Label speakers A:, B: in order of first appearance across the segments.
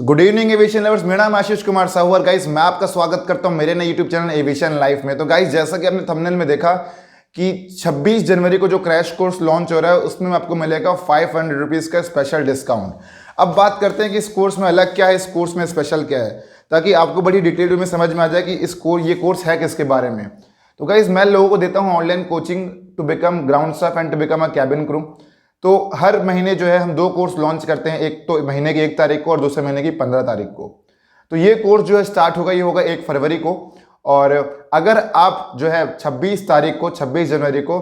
A: Good evening aviation lovers, मेरा नाम आशीष कुमार साहू और गाइस मैं आपका स्वागत करता हूं मेरे नए यूट्यूब चैनल एविएशन लाइफ में। तो गाइस जैसा कि आपने थंबनेल में देखा कि 26 जनवरी को जो क्रैश कोर्स लॉन्च हो रहा है उसमें आपको मिलेगा 500 रुपीज़ का स्पेशल डिस्काउंट। अब बात करते हैं कि इस कोर्स में अलग क्या है, इस कोर्स में स्पेशल क्या है, ताकि आपको बड़ी डिटेल में समझ में आ जाए कि ये कोर्स है किसके बारे में। तो गाइस मैं लोगों को देता हूँ online coaching to become ground staff and to become a cabin crew. तो हर महीने जो है हम 2 कोर्स लॉन्च करते हैं, एक तो महीने की 1 तारीख को और दूसरे महीने की 15 तारीख को। तो ये कोर्स जो है स्टार्ट होगा, ये होगा 1 फरवरी को। और अगर आप जो है 26 तारीख को 26 जनवरी को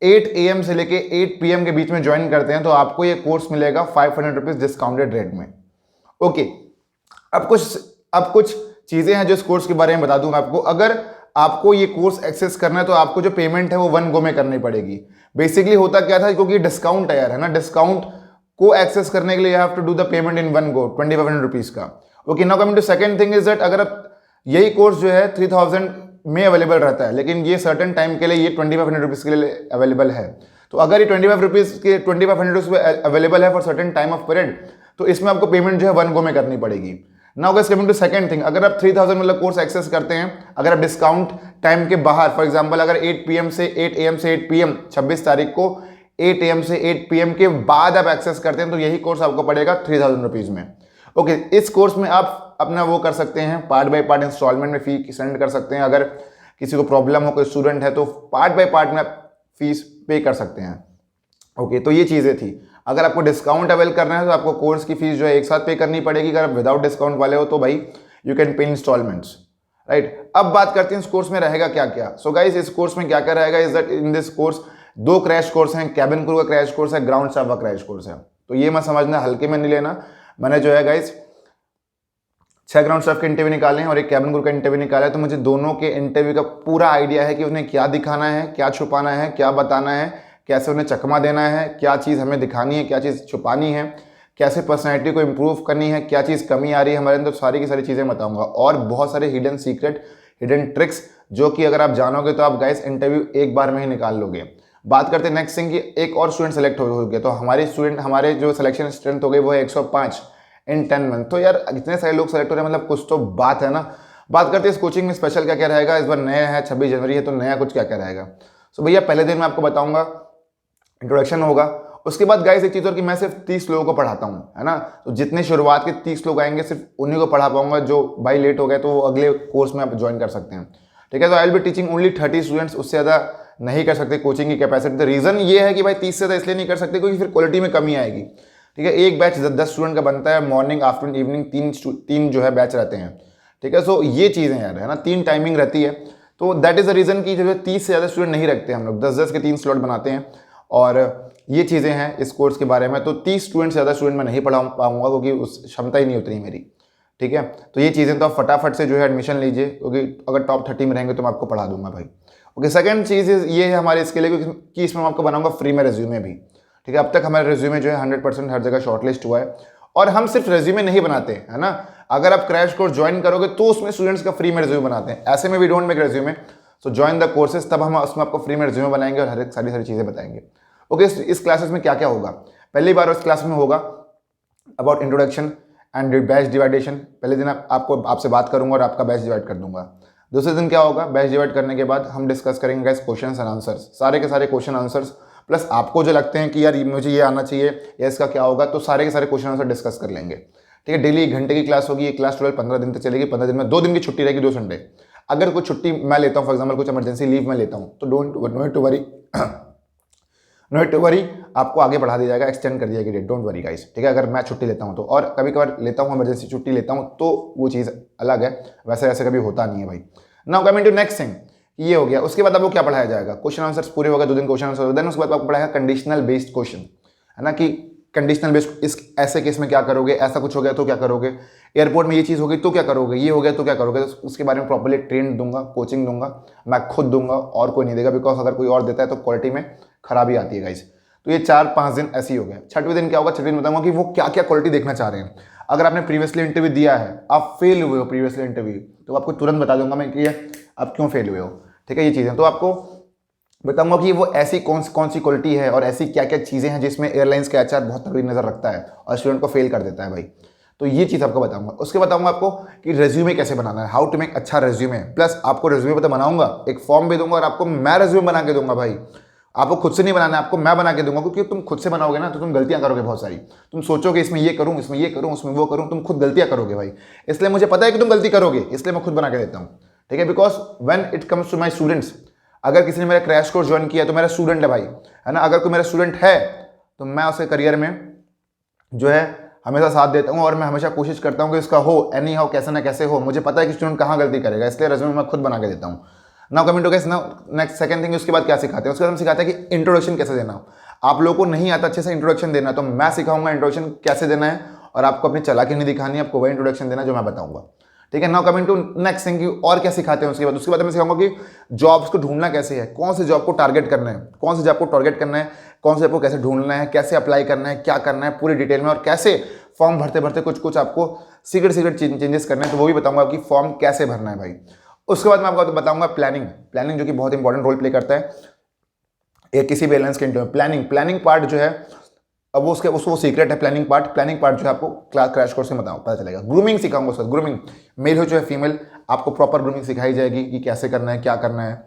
A: 8 AM से लेके 8 PM के बीच में ज्वाइन करते हैं तो आपको ये कोर्स मिलेगा 500 रुपीज़ डिस्काउंटेड रेट में। ओके, अब कुछ चीज़ें हैं जो इस कोर्स के बारे में बता दूंगा आपको। अगर आपको ये कोर्स एक्सेस करना है तो आपको जो पेमेंट है वो 1 गो में करनी पड़ेगी। बेसिकली होता क्या था, क्योंकि डिस्काउंट है यार, है ना, डिस्काउंट को एक्सेस करने के लिए you have to do the payment in 1 go 2500 rupees का। Okay, now coming to second thing is that अगर आप यही कोर्स जो है 3000 में अवेलेबल रहता है, लेकिन ये सर्टन टाइम के लिए ये 2500 रुपीज़ के लिए अवेलेबल है। तो अगर ये 2500 रुपीज़ अवेलेबल है for certain time of period, तो इसमें आपको पेमेंट जो है 1 गो में करनी पड़ेगी। Now guys coming to second thing, अगर आप 3000 मतलब कोर्स एक्सेस करते हैं, अगर आप डिस्काउंट टाइम के बाहर, फॉर एग्जांपल अगर 8 AM से 8 PM 26 तारीख को 8 AM से 8 PM के बाद आप एक्सेस करते हैं तो यही कोर्स आपको पड़ेगा 3000 रुपीज़ में। ओके, इस कोर्स में आप अपना वो कर सकते हैं, पार्ट बाय पार्ट इंस्टॉलमेंट में फी सेंड कर सकते हैं। अगर किसी को प्रॉब्लम हो, कोई स्टूडेंट है तो पार्ट बाय पार्ट में आप फीस पे कर सकते हैं। ओके, तो ये चीज़ें थी। अगर आपको डिस्काउंट अवेल करना है तो आपको कोर्स की फीस जो है एक साथ पे करनी पड़ेगी। अगर आप विदाउट डिस्काउंट वाले हो तो भाई you can pay instalments, right. अब बात करते हैं इस कोर्स में रहेगा क्या क्या। सो गाइस इस कोर्स में क्या क्या रहेगा is that in this course 2 crash course हैं, कैबिन क्रू का क्रैश कोर्स है, ग्राउंड स्टाफ का क्रैश कोर्स है। तो ये मत समझना हल्के में नहीं लेना। मैंने जो है गाइस 6 ग्राउंड स्टाफ के इंटरव्यू निकाले हैं और एक कैबिन क्रू का इंटरव्यू निकाला है। तो मुझे दोनों के इंटरव्यू का पूरा आइडिया है कि उन्हें क्या दिखाना है, क्या छुपाना है, क्या बताना है, कैसे उन्हें चकमा देना है, क्या चीज़ हमें दिखानी है, क्या चीज़ छुपानी है, कैसे पर्सनैलिटी को इम्प्रूव करनी है, क्या चीज़ कमी आ रही है हमारे अंदर, सारी की सारी चीज़ें बताऊंगा। और बहुत सारे हिडन सीक्रेट, हिडन ट्रिक्स जो कि अगर आप जानोगे तो आप गाइस इंटरव्यू एक बार में ही निकाल लोगे। बात करते हैं नेक्स्ट थिंग कि एक और स्टूडेंट सेलेक्ट हो गए। तो हमारे जो सिलेक्शन स्ट्रेंथ हो गई वो है 105 इन 10 मंथ। तो यार इतने सारे लोग सेलेक्ट हो रहे हैं, मतलब कुछ तो बात है ना। बात करते हैं इस कोचिंग में स्पेशल क्या क्या रहेगा। इस बार नया है, 26 जनवरी है तो नया कुछ क्या क्या रहेगा। सो भैया पहले दिन मैं आपको बताऊंगा, इंट्रोडक्शन होगा। उसके बाद गाइस एक चीज़ और कि मैं सिर्फ 30 लोगों को पढ़ाता हूँ, है ना। तो जितने शुरुआत के 30 लोग आएंगे सिर्फ उन्हीं को पढ़ा पाऊंगा। जो भाई लेट हो गए तो वो अगले कोर्स में आप ज्वाइन कर सकते हैं, ठीक है। तो I will be teaching only 30 students, उससे ज़्यादा नहीं कर सकते कोचिंग की कैपेसिटी। तो रीज़न ये है कि भाई 30 से ज़्यादा इसलिए नहीं कर सकते क्योंकि फिर क्वालिटी में कमी आएगी, ठीक है। एक बैच 10 स्टूडेंट का बनता है, मॉर्निंग आफ्टरनून इवनिंग 3 जो है बैच रहते हैं, ठीक है। सो ये चीज़ें यार, है ना, 3 टाइमिंग रहती है। तो दैट इज़ द रीज़न कि जो है 30 से ज़्यादा स्टूडेंट नहीं रखते हम लोग, 10-10 के 3 स्लॉट बनाते हैं। और ये चीज़ें हैं इस कोर्स के बारे में। तो 30 स्टूडेंट से ज़्यादा स्टूडेंट मैं नहीं पढ़ा पाऊंगा क्योंकि उस क्षमता ही नहीं उतनी मेरी, ठीक है। तो ये चीज़ें तो आप फटाफट से जो है एडमिशन लीजिए क्योंकि अगर टॉप 30 में रहेंगे तो मैं आपको पढ़ा दूंगा भाई। ओके, सेकंड चीज़ ये है हमारे इसके लिए कि इसमें मैं आपको बनाऊंगा फ्री में रेज्यूमे भी, ठीक है। अब तक हमारा रेज्यूमे जो है 100% हर जगह शॉर्टलिस्ट हुआ है। और हम सिर्फ रेज्यूमे नहीं बनाते, है ना। अगर आप क्रैश कोर्स ज्वाइन करोगे तो उसमें स्टूडेंट्स का फ्री में रेज्यूमे बनाते हैं। ऐसे में we don't make resume, so join the courses, तब हम उसमें आपको फ्री में रेज्यूमे बनाएंगे और हर एक सारी चीज़ें बताएंगे। ओके, इस क्लासेस में क्या क्या होगा। पहली बार इस क्लास में होगा अबाउट इंट्रोडक्शन एंड बैच डिवाइडेशन। पहले दिन आपसे बात करूंगा और आपका बैच डिवाइड कर दूंगा। दूसरे दिन क्या होगा, बैच डिवाइड करने के बाद हम डिस्कस करेंगे गाइस क्वेश्चंस एंड आंसर्स, सारे के सारे क्वेश्चन आंसर्स, प्लस आपको जो लगते हैं कि यार मुझे ये आना चाहिए या इसका क्या होगा, तो सारे के सारे क्वेश्चन आंसर डिस्कस कर लेंगे, ठीक है। डेली 1 घंटे की क्लास होगी। ये क्लास 15 दिन तक चलेगी। 15 दिन में 2 दिन की छुट्टी रहेगी, 2 संडे। अगर कोई छुट्टी मैं लेता हूँ, फॉर एग्जाम्पल कुछ इमरजेंसी लीव मैं लेता हूँ, तो नो टू वरी, आपको आगे बढ़ा दिया जाएगा, एक्सटेंड कर दिया जाएगी डेट, डोंट वरी गाइस, ठीक है। अगर मैं छुट्टी लेता हूँ तो, और कभी कभार लेता हूँ इमरजेंसी छुट्टी लेता हूँ तो वो चीज़ अलग है, वैसे कभी होता नहीं है भाई। Now coming to next thing, ये हो गया। उसके बाद आपको क्या पढ़ाया जाएगा, क्वेश्चन आंसर्स पूरे हो गए, 2 दिन क्वेश्चन आंसर। देन उसके बाद आपको पढ़ाएगा कंडीशनल बेस्ड क्वेश्चन, है ना, कि कंडीशनल बेस्ड इस ऐसे केस में क्या करोगे, ऐसा कुछ हो गया तो क्या करोगे, एयरपोर्ट में ये चीज़ हो गई तो क्या करोगे, ये हो गया तो क्या करोगे। तो उसके बारे में प्रॉपर्ली ट्रेन दूंगा, कोचिंग दूंगा, मैं खुद दूंगा और कोई नहीं देगा, बिकॉज अगर कोई और देता है तो क्वालिटी में खराबी आती है गाइस। तो ये 4-5 दिन ऐसे ही हो गए। 6वें दिन क्या होगा, 6वें दिन बताऊंगा कि वो क्या क्या क्वालिटी देखना चाह रहे हैं। अगर आपने प्रीवियसली इंटरव्यू दिया है, आप फेल हुए हो प्रीवियसली इंटरव्यू, तो आपको तुरंत बता दूंगा मैं कि आप क्यों फेल हुए हो, ठीक है। ये चीज़ें तो आपको बताऊंगा कि वो ऐसी कौन सी क्वालिटी है और ऐसी क्या क्या चीज़ें हैं जिसमें एयरलाइंस का एचआर बहुत तगड़ी नज़र रखता है और स्टूडेंट को फेल कर देता है भाई। तो ये चीज़ आपको बताऊंगा। उसके बताऊंगा आपको कि रेज्यूमे कैसे बनाना है, हाउ टू मेक अच्छा रेज्यूमे, प्लस आपको रेज्यूमे तो बनाऊंगा, एक फॉर्म भी दूंगा और आपको मैं रेज्यूमे बना के दूंगा भाई। आपको खुद से नहीं बनाना है, आपको मैं बना के दूंगा, क्योंकि तुम खुद से बनाओगे ना तो तुम गलतियां करोगे बहुत सारी। तुम सोचोगे इसमें ये करूं, इसमें ये करूं, उसमें वो करूं, तुम खुद गलतियां करोगे भाई। इसलिए मुझे पता है कि तुम गलती करोगे, इसलिए मैं खुद बना के देता हूं, ठीक है। Because when it comes to my students, अगर किसी ने मेरा क्रैश कोर्स ज्वाइन किया तो मेरा स्टूडेंट है भाई, है ना। अगर कोई मेरा स्टूडेंट है तो मैं उसके करियर में जो है हमेशा साथ देता हूँ और मैं हमेशा कोशिश करता हूँ कि इसका हो एनी हाउ, कैसे ना कैसे हो। मुझे पता है कि स्टूडेंट कहाँ गलती करेगा, इसलिए रेज्यूमे मैं खुद बना के देता हूँ। Now coming to guys, now next second thing, उसके बाद क्या सिखाते हैं? उसके बाद हम सिखाते हैं कि इंट्रोडक्शन कैसे देना हो। आप लोगों को नहीं आता अच्छे से इंट्रोडक्शन देना, तो मैं सिखाऊंगा इंट्रोडक्शन कैसे देना है, और आपको अपनी चालाकी नहीं दिखानी है, आपको वही इंट्रोडक्शन देना जो मैं बताऊंगा, ठीक है। Now coming to next thing, और क्या सिखाते हैं उसके बाद मैं सिखाऊंगा कि जॉब्स को ढूंढना कैसे है, कौन से जॉब को टारगेट करना है, कौन से जॉब को टारगेट करना है, कौन से जॉब को कैसे ढूंढना है, कैसे अप्लाई करना है, क्या करना है पूरी डिटेल में, और कैसे फॉर्म भरते भरते कुछ आपको सीक्रेट चेंजेस करने हैं, तो वो भी बताऊंगा कि फॉर्म कैसे भरना है भाई। उसके बाद मैं आपको बताऊंगा प्लानिंग जो कि बहुत इंपॉर्टेंट रोल प्ले करता है एक किसी भी एयरलाइंस के इंटरव्यू में। प्लानिंग पार्ट जो है, अब वो उसको सीक्रेट है प्लानिंग पार्ट जो है आपको क्रैश कोर्स में पता चलेगा। ग्रूमिंग सिखाऊंगा उसका, ग्रूमिंग मेल हो चाहे फीमेल, आपको प्रॉपर ग्रूमिंग सिखाई जाएगी कि कैसे करना है, क्या करना है,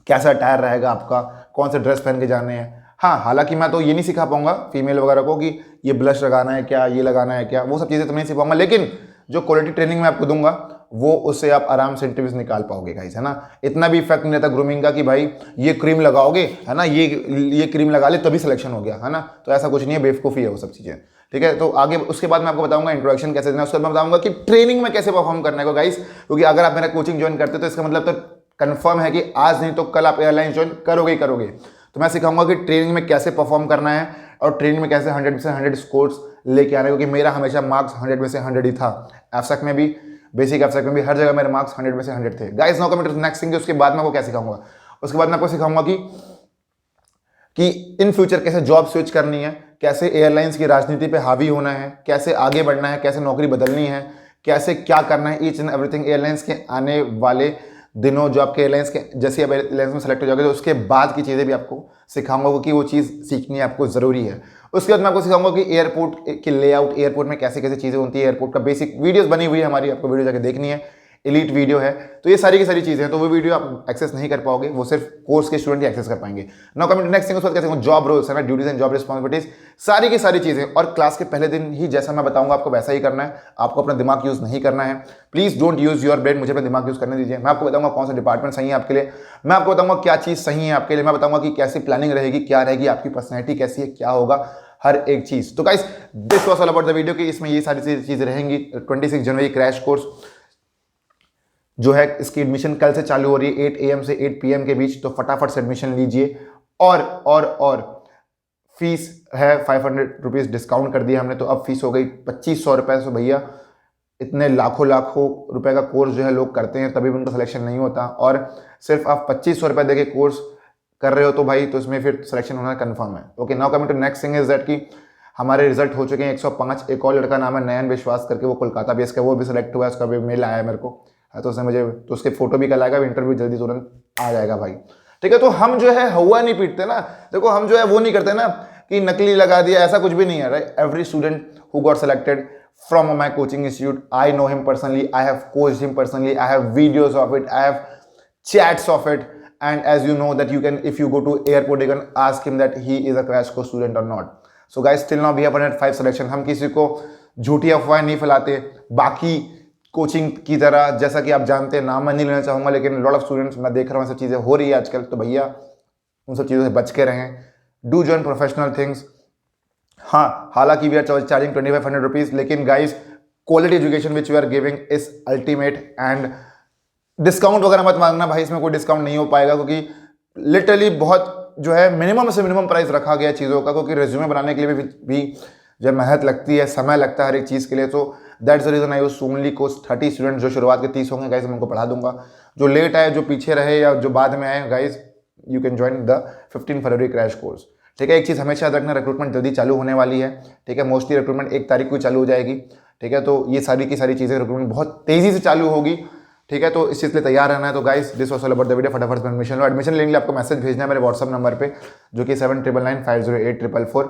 A: कैसा अटायर रहेगा आपका, कौन से ड्रेस पहन के जाने हैं। हाँ, हालांकि मैं तो ये नहीं सिखा पाऊंगा फीमेल वगैरह को कि ये ब्लश लगाना है क्या, ये लगाना है क्या, वो सब चीज़ें तो नहीं सिखाऊंगा, लेकिन जो क्वालिटी ट्रेनिंग मैं आपको दूंगा वो उससे आप आराम से इंटरव्यूज निकाल पाओगे गाइस, है ना। इतना भी इफेक्ट नहीं रहता ग्रूमिंग का कि भाई ये क्रीम लगाओगे, है ना, ये क्रीम लगा ले तभी सिलेक्शन हो गया, है ना। तो ऐसा कुछ नहीं है, बेवकूफ़ी है वो सब चीज़ें, ठीक है। तो आगे उसके बाद मैं आपको बताऊंगा इंट्रोडक्शन कैसे देना, उसके बाद मैं बताऊंगा कि ट्रेनिंग में कैसे परफॉर्म करने को गाइस, क्योंकि अगर आप मेरा कोचिंग ज्वाइन करते हो तो इसका मतलब तो कंफर्म है कि आज नहीं तो कल आप एयरलाइन ज्वाइन करोगे ही करोगे। तो मैं सिखाऊंगा कि ट्रेनिंग में कैसे परफॉर्म करना है और ट्रेनिंग में कैसे 100 में से 100 स्कोर्स लेके आने, क्योंकि मेरा हमेशा मार्क्स 100 में से 100 ही था। एफसेक में भी, बेसिक एफसेक में भी, हर जगह मेरे मार्क्स 100 में से 100 थे guys. Now coming to next thing, उसके बाद मैं आपको क्या सिखाऊंगा? उसके बाद मैं आपको सिखाऊंगा कि इन फ्यूचर कैसे जॉब स्विच करनी है, कैसे एयरलाइंस की राजनीति पे हावी होना है, कैसे आगे बढ़ना है, कैसे नौकरी बदलनी है, कैसे क्या करना है, ईच एंड एवरीथिंग। एयरलाइंस के आने वाले दिनों जो आपके एयरलाइंस के जैसे आप एयरलाइंस में सेलेक्ट हो जाओगे तो उसके बाद की चीज़ें भी आपको सिखाऊंगा, क्योंकि वो चीज़ सीखनी आपको ज़रूरी है। उसके बाद मैं आपको सिखाऊंगा कि एयरपोर्ट की लेआउट, एयरपोर्ट में कैसे कैसे चीज़ें होती है, एयरपोर्ट का बेसिक वीडियोस बनी हुई है हमारी, आपको वीडियो जाके देखनी है, एलीट वीडियो है। तो ये सारी की सारी चीज़ें हैं, तो वो वीडियो आप एक्सेस नहीं कर पाओगे, वो सिर्फ कोर्स के स्टूडेंट ही एक्सेस कर पाएंगे। Now coming to next thing, उसके बाद कैसे जॉब रोल्स है ना, ड्यूटीज एंड जॉब रिस्पॉन्सिबिलिटीज, सारी की सारी चीज़ें। और क्लास के पहले दिन ही जैसा मैं बताऊंगा आपको वैसा ही करना है, आपको अपना दिमाग यूज़ नहीं करना है। Please don't use your brain, मुझे अपना दिमाग यूज़ करने दीजिए। मैं आपको बताऊंगा कौन सा डिपार्टमेंट सही है आपके लिए, मैं आपको बताऊंगा क्या चीज़ सही है आपके लिए, मैं बताऊंगा कि कैसी प्लानिंग रहेगी, क्या रहेगी, आपकी पर्सनैलिटी कैसी है, क्या होगा हर एक चीज़। तो guys this was all about the video, कि इसमें ये सारी चीज़ें रहेंगी। 26 जनवरी क्रैश कोर्स जो है, इसकी एडमिशन कल से चालू हो रही है 8 AM से 8 PM के बीच, तो फटाफट से एडमिशन लीजिए। और फीस है 500 रुपीज़ डिस्काउंट कर दिया हमने, तो अब फीस हो गई 2500 रुपये। सो भैया इतने लाखों रुपए का कोर्स जो है लोग करते हैं, तभी भी उनका सिलेक्शन नहीं होता, और सिर्फ आप 2500 रुपये देके कोर्स कर रहे हो तो भाई, तो इसमें फिर सिलेक्शन होना कंफर्म है। Okay, now coming to next thing is that कि हमारे रिजल्ट हो चुके हैं 105। एक और लड़का नाम है नयन विश्वास करके, वो कोलकाता बेस का, वो भी सिलेक्ट हुआ है, उसका भी मेल आया मेरे को, तो उसने मुझे, तो उसके फोटो भी कल आएगा, इंटरव्यू जल्दी तुरंत आ जाएगा भाई, ठीक है। तो हम जो है हवा नहीं पीटते ना, देखो हम जो है वो नहीं करते ना कि नकली लगा दिया, ऐसा कुछ भी नहीं है, right. Every student who got selected from my coaching institute, I know him personally, I have coached him personally, I have videos of it, I have chats of it, and as you know that you can, if you go to airport, you can ask him that he is a crash course student or not. So guys, till now we have 105 selection. हम किसी को झूठी अफवाहें नहीं फैलाते बाकी coaching की तरह, जैसा कि आप जानते हैं, नाम मैं नहीं लेना चाहूँगा, लेकिन लॉट ऑफ स्टूडेंट्स मैं देख रहा हूँ सब चीज़ें हो रही है आजकल, तो भैया उन सब चीज़ों से बच के रहें, डू जॉइन प्रोफेशनल थिंग्स। हाँ, हालांकि वी आर चार्जिंग 2500 रुपीज़, लेकिन guys quality education which we are giving is ultimate, and discount वगैरह मत मांगना भाई, इसमें कोई डिस्काउंट नहीं हो पाएगा, क्योंकि लिटरली बहुत जो है मिनिमम से मिनिमम प्राइस रखा गया चीज़ों का, क्योंकि रेज्यूमे बनाने के लिए भी जब मेहनत लगती है, समय लगता है हर एक चीज़ के लिए, तो that's the reason I use only course 30 student, जो शुरुआत के 30 होंगे गाइस, मैं उनको पढ़ा दूंगा। जो लेट आए, जो पीछे रहे, या जो बाद में आए guys, you can join the 15 February crash course, ठीक है। एक चीज़ हमेशा याद रखना, रिक्रूटमेंट जल्दी चालू होने वाली है, ठीक है। मोस्टली रिक्रूटमेंट 1 तारीख को चालू हो जाएगी, ठीक है। तो ये सारी की सारी चीज़ें, रिक्रूटमेंट बहुत तेज़ी से चालू होगी, ठीक है। तो इस चीज़ के लिए तैयार रहना है। तो guys this was all about the video, फटाफट एडमिशन लो। एडमिशन लेने के लिए आपको मैसेज भेजना है मेरे व्हाट्सअप नंबर पे, जो कि 7999508444,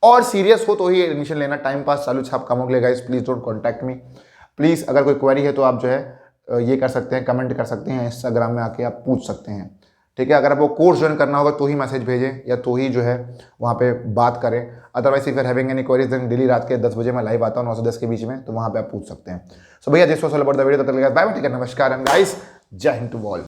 A: और सीरियस हो तो ही एडमिशन लेना, टाइम पास चालू छाप कामों के लिए guys please don't contact me. Please अगर कोई क्वेरी है तो आप जो है ये कर सकते हैं, कमेंट कर सकते हैं, इंस्टाग्राम में आके आप पूछ सकते हैं, ठीक है। अगर आपको कोर्स ज्वाइन करना होगा तो ही मैसेज भेजें या तो ही जो है वहाँ पे बात करें। Otherwise if you are having any queries then daily रात के 10 बजे मैं लाइव आता हूँ 9 से 10 के बीच में, तो वहाँ पे आप पूछ सकते हैं। सो भैया this was all about the video, तब तक बाय बाय, टेक केयर, नमस्कार एंड गाइस, जय हिंद टू ऑल।